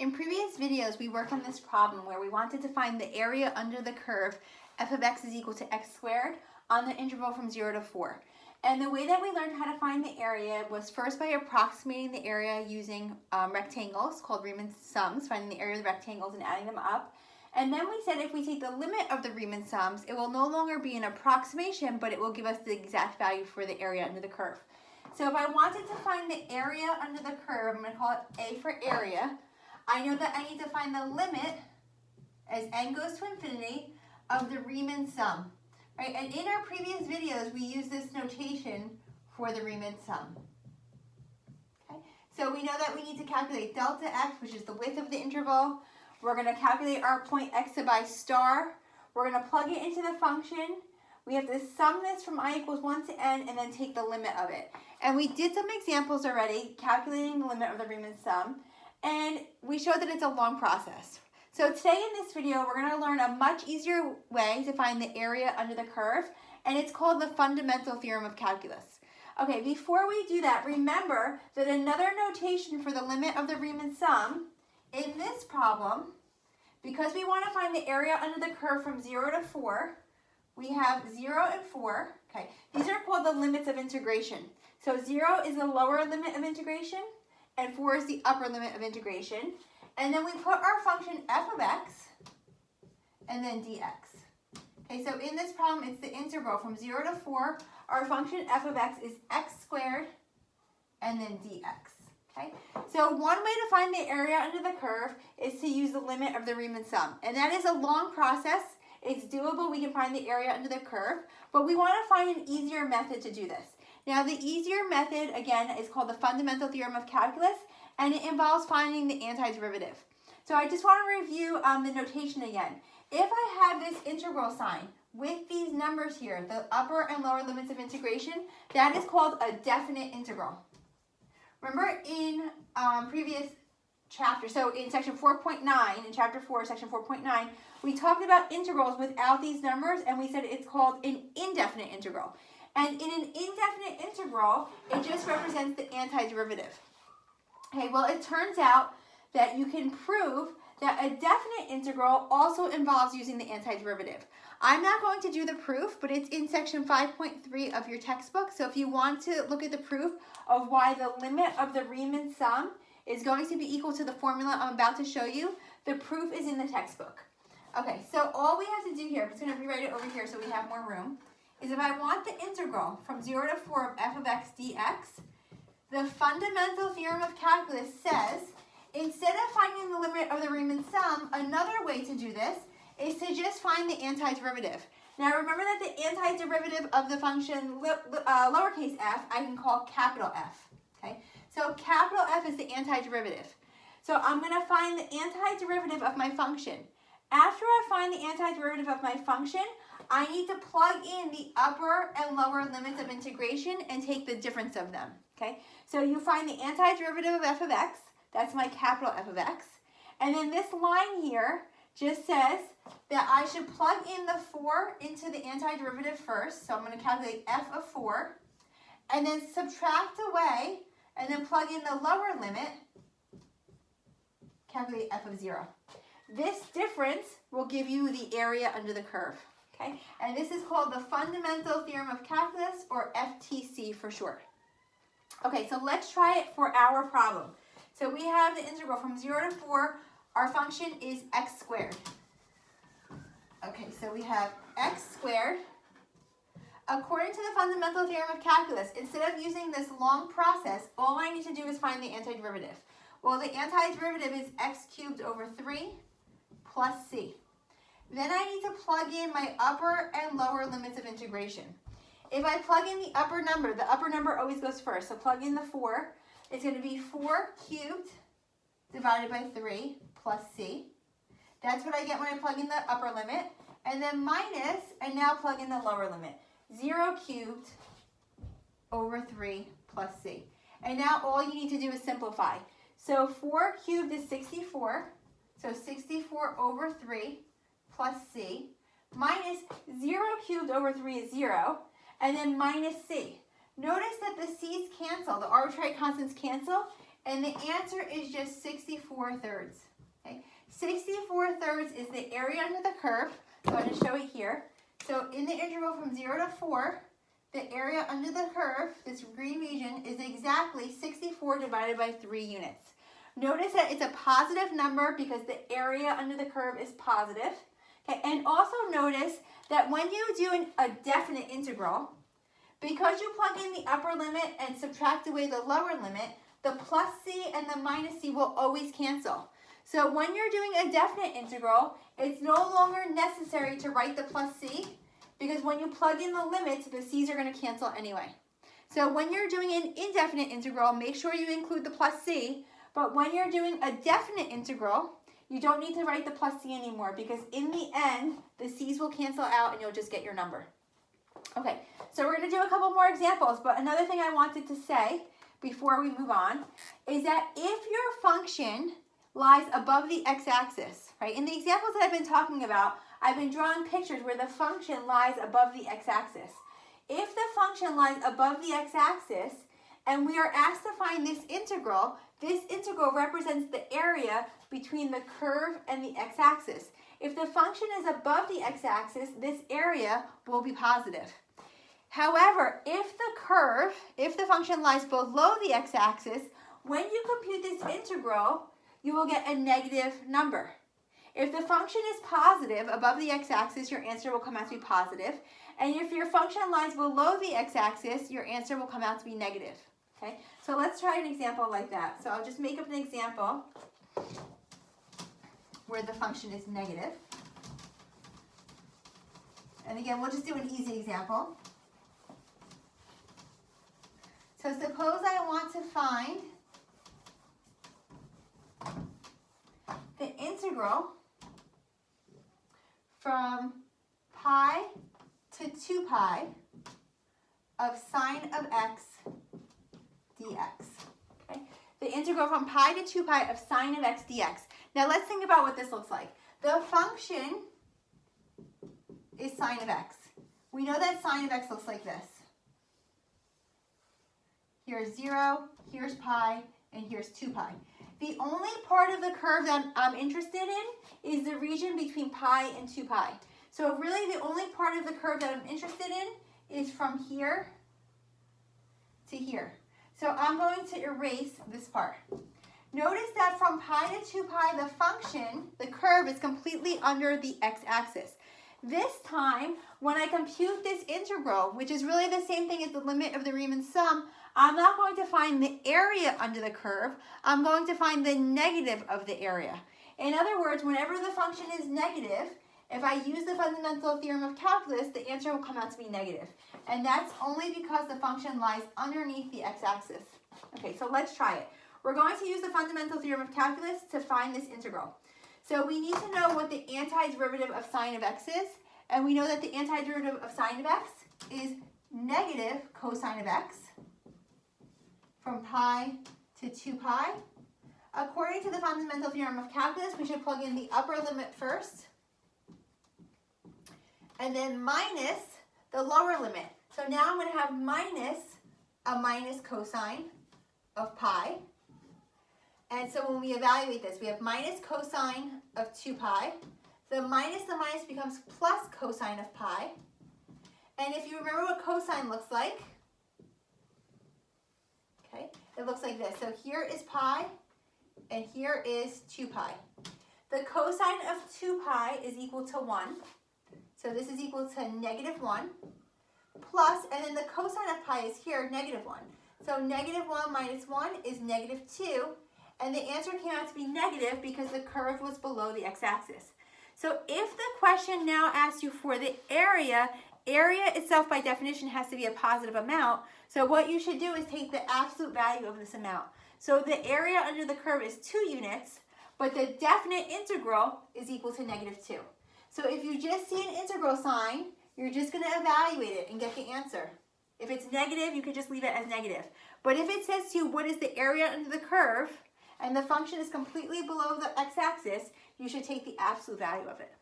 In previous videos, we worked on this problem where we wanted to find the area under the curve f of x is equal to x squared on the interval from 0 to 4. And the way that we learned how to find the area was first by approximating the area using rectangles called Riemann sums, finding the area of the rectangles and adding them up. And then we said if we take the limit of the Riemann sums, it will no longer be an approximation, but it will give us the exact value for the area under the curve. So if I wanted to find the area under the curve, I'm going to call it A for area. I know that I need to find the limit as n goes to infinity of the Riemann sum. Right? And in our previous videos, we used this notation for the Riemann sum. Okay? So we know that we need to calculate delta x, which is the width of the interval. We're going to calculate our point x by star. We're going to plug it into the function. We have to sum this from I equals 1 to n and then take the limit of it. And we did some examples already, calculating the limit of the Riemann sum. And we showed that it's a long process. So today in this video, we're going to learn a much easier way to find the area under the curve, and it's called the fundamental theorem of calculus. Okay, before we do that, remember that another notation for the limit of the Riemann sum in this problem, because we want to find the area under the curve from 0 to 4, we have 0 and 4. Okay, these are called the limits of integration. So 0 is the lower limit of integration, and 4 is the upper limit of integration. And then we put our function f of x and then dx. Okay, so in this problem, it's the integral from 0 to 4. Our function f of x is x squared and then dx. Okay, so one way to find the area under the curve is to use the limit of the Riemann sum. And that is a long process. It's doable. We can find the area under the curve, but we want to find an easier method to do this. Now, the easier method, again, is called the fundamental theorem of calculus, and it involves finding the antiderivative. So I just want to review the notation again. If I have this integral sign with these numbers here, the upper and lower limits of integration, that is called a definite integral. Remember in previous chapter, so in section 4.9, in chapter 4, section 4.9, we talked about integrals without these numbers, and we said it's called an indefinite integral. And in an indefinite integral, it just represents the antiderivative. Okay, well, it turns out that you can prove that a definite integral also involves using the antiderivative. I'm not going to do the proof, but it's in section 5.3 of your textbook. So if you want to look at the proof of why the limit of the Riemann sum is going to be equal to the formula I'm about to show you, the proof is in the textbook. Okay, so all we have to do here, I'm just going to rewrite it over here so we have more room, is if I want the integral from 0 to 4 of f of x dx, the fundamental theorem of calculus says, instead of finding the limit of the Riemann sum, another way to do this is to just find the antiderivative. Now remember that the antiderivative of the function lowercase f, I can call capital F. Okay, so capital F is the antiderivative. So I'm going to find the antiderivative of my function. After I find the antiderivative of my function, I need to plug in the upper and lower limits of integration and take the difference of them. Okay, so you find the antiderivative of f of x, that's my capital F of x, and then this line here just says that I should plug in the 4 into the antiderivative first, so I'm going to calculate f of 4, and then subtract away, and then plug in the lower limit, calculate f of 0. This difference will give you the area under the curve. Okay, and this is called the fundamental theorem of calculus, or FTC for short. Okay, so let's try it for our problem. So we have the integral from 0 to 4. Our function is x squared. Okay, so we have x squared. According to the fundamental theorem of calculus, instead of using this long process, all I need to do is find the antiderivative. Well, the antiderivative is x cubed over 3 plus c. Then I need to plug in my upper and lower limits of integration. If I plug in the upper number always goes first. So plug in the 4. It's going to be 4 cubed divided by 3 plus c. That's what I get when I plug in the upper limit. And then minus, and now plug in the lower limit. 0 cubed over 3 plus c. And now all you need to do is simplify. So 4 cubed is 64. So 64 over 3 plus c, minus 0 cubed over 3 is 0, and then minus c. Notice that the c's cancel, the arbitrary constants cancel, And the answer is just 64 thirds. Okay? 64 thirds is the area under the curve. So I'm going to show it here. So in the interval from 0 to 4, the area under the curve, this green region, is exactly 64 divided by 3 units. Notice that it's a positive number because the area under the curve is positive. Okay? And also notice that when you do a definite integral, because you plug in the upper limit and subtract away the lower limit, the plus c and the minus c will always cancel. So when you're doing a definite integral, it's no longer necessary to write the plus c, because when you plug in the limits, the c's are going to cancel anyway. So when you're doing an indefinite integral, make sure you include the plus c, but when you're doing a definite integral, you don't need to write the plus c anymore, because in the end, the c's will cancel out and you'll just get your number. Okay, so we're going to do a couple more examples, but another thing I wanted to say before we move on is that if your function lies above the x-axis, right? In the examples that I've been talking about, I've been drawing pictures where the function lies above the x-axis. If the function lies above the x-axis and we are asked to find this integral represents the area between the curve and the x-axis. If the function is above the x-axis, this area will be positive. However, if the function lies below the x-axis, when you compute this integral, you will get a negative number. If the function is positive above the x-axis, your answer will come out to be positive. And if your function lies below the x-axis, your answer will come out to be negative. Okay? So let's try an example like that. So I'll just make up an example where the function is negative. And again, we'll just do an easy example. So suppose I want to find the integral from pi to 2 pi of sine of x dx. Okay? The integral from pi to 2 pi of sine of x dx. Now let's think about what this looks like. The function is sine of x. We know that sine of x looks like this. Here's 0, here's pi, and here's 2 pi. The only part of the curve that I'm interested in is the region between pi and 2 pi. So really the only part of the curve that I'm interested in is from here to here. So I'm going to erase this part. Notice that from pi to 2 pi, the function, the curve, is completely under the x-axis. This time, when I compute this integral, which is really the same thing as the limit of the Riemann sum, I'm not going to find the area under the curve. I'm going to find the negative of the area. In other words, whenever the function is negative, if I use the fundamental theorem of calculus, the answer will come out to be negative. And that's only because the function lies underneath the x-axis. Okay, so let's try it. We're going to use the fundamental theorem of calculus to find this integral. So we need to know what the antiderivative of sine of x is. And we know that the antiderivative of sine of x is negative cosine of x from pi to 2 pi. According to the fundamental theorem of calculus, we should plug in the upper limit first, and then minus the lower limit. So now I'm going to have minus a minus cosine of pi. And so when we evaluate this, we have minus cosine of 2 pi. The minus becomes plus cosine of pi. And if you remember what cosine looks like, okay, it looks like this. So here is pi, and here is 2 pi. The cosine of 2 pi is equal to 1. So this is equal to negative 1, plus, and then the cosine of pi is here, negative 1. So negative 1 minus 1 is negative 2, and the answer came out to be negative because the curve was below the x-axis. So if the question now asks you for the area itself by definition has to be a positive amount. So what you should do is take the absolute value of this amount. So the area under the curve is 2 units, but the definite integral is equal to negative 2. So if you just see an integral sign, you're just going to evaluate it and get the answer. If it's negative, you could just leave it as negative. But if it says to you what is the area under the curve, and the function is completely below the x-axis, you should take the absolute value of it.